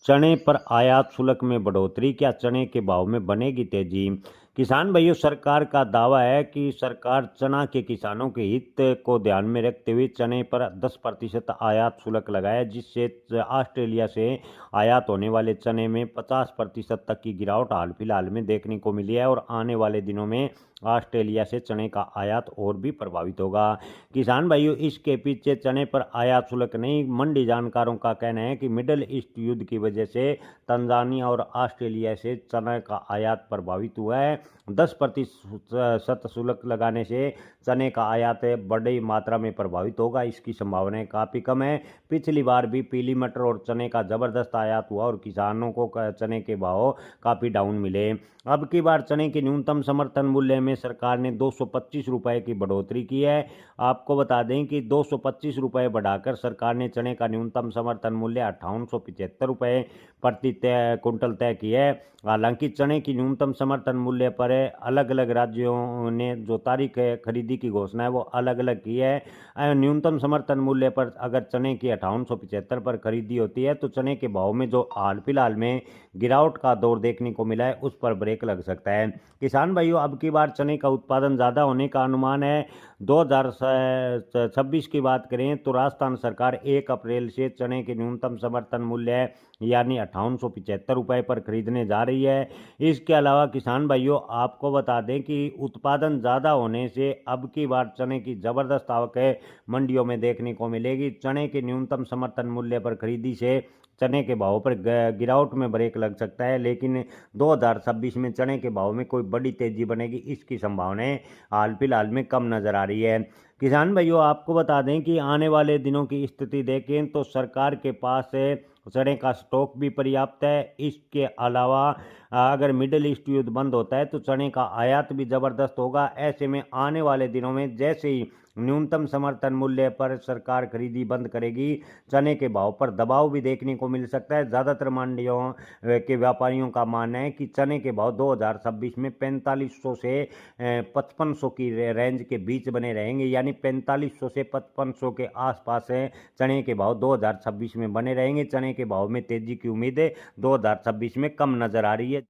चने पर आयात शुल्क में बढ़ोतरी, क्या चने के भाव में बनेगी तेजी? किसान भाइयों, सरकार का दावा है कि सरकार चना के किसानों के हित को ध्यान में रखते हुए चने पर 10% आयात शुल्क लगाया, जिससे ऑस्ट्रेलिया से आयात होने वाले चने में 50% तक की गिरावट हाल फिलहाल में देखने को मिली है और आने वाले दिनों में ऑस्ट्रेलिया से चने का आयात और भी प्रभावित होगा। किसान भाइयों, इसके पीछे चने पर आयात शुल्क नहीं, मंडी जानकारों का कहना है कि मिडल ईस्ट युद्ध की वजह से तंजानिया और ऑस्ट्रेलिया से चने का आयात प्रभावित हुआ है। 10% शुल्क लगाने से चने का आयात बड़ी मात्रा में प्रभावित होगा, इसकी संभावनाएं काफ़ी कम है। पिछली बार भी पीली मटर और चने का ज़बरदस्त आयात हुआ और किसानों को चने के भाव काफ़ी डाउन मिले। अब की बार चने के न्यूनतम समर्थन मूल्य में सरकार ने 225 रुपये की बढ़ोतरी की है। आपको बता दें कि 225 रुपये बढ़ाकर सरकार ने चने का न्यूनतम समर्थन मूल्य 5875 रुपये प्रति कुंटल तय किया है। हालांकि चने की न्यूनतम समर्थन मूल्य पर अलग अलग राज्यों ने जो तारीख खरीदी की घोषणा है वो अलग अलग की है। न्यूनतम समर्थन मूल्य पर अगर चने की 5875 पर खरीदी होती है तो चने के भाव में जो हाल फिलहाल में गिरावट का दौर देखने को मिला है उस पर ब्रेक लग सकता है। किसान भाइयों, अब की बार चने का उत्पादन ज़्यादा होने का अनुमान है। 2026 की बात करें तो राजस्थान सरकार 1 अप्रैल से चने के न्यूनतम समर्थन मूल्य यानी 5875 रुपये पर खरीदने जा रही है। इसके अलावा किसान भाइयों, आपको बता दें कि उत्पादन ज़्यादा होने से अब की बार चने की ज़बरदस्त आवक मंडियों में देखने को मिलेगी। चने के न्यूनतम समर्थन मूल्य पर खरीदी से चने के भाव पर गिरावट में ब्रेक लग सकता है, लेकिन 2026 में चने के भाव में कोई बड़ी तेजी बनेगी इसकी संभावनाएं हाल फिलहाल में कम नजर आ रही है। किसान भाइयों, आपको बता दें कि आने वाले दिनों की स्थिति देखें तो सरकार के पास चने का स्टॉक भी पर्याप्त है। इसके अलावा अगर मिडिल ईस्ट युद्ध बंद होता है तो चने का आयात भी ज़बरदस्त होगा। ऐसे में आने वाले दिनों में जैसे ही न्यूनतम समर्थन मूल्य पर सरकार खरीदी बंद करेगी, चने के भाव पर दबाव भी देखने को मिल सकता है। ज़्यादातर मंडियों के व्यापारियों का मानना है कि चने के भाव 2026 में 4500 से 5500 की रेंज के बीच बने रहेंगे, यानी 4500 से 5500 के आसपास चने के भाव 2026 में बने रहेंगे। चने के भाव में तेजी की उम्मीद 2026 में कम नजर आ रही है।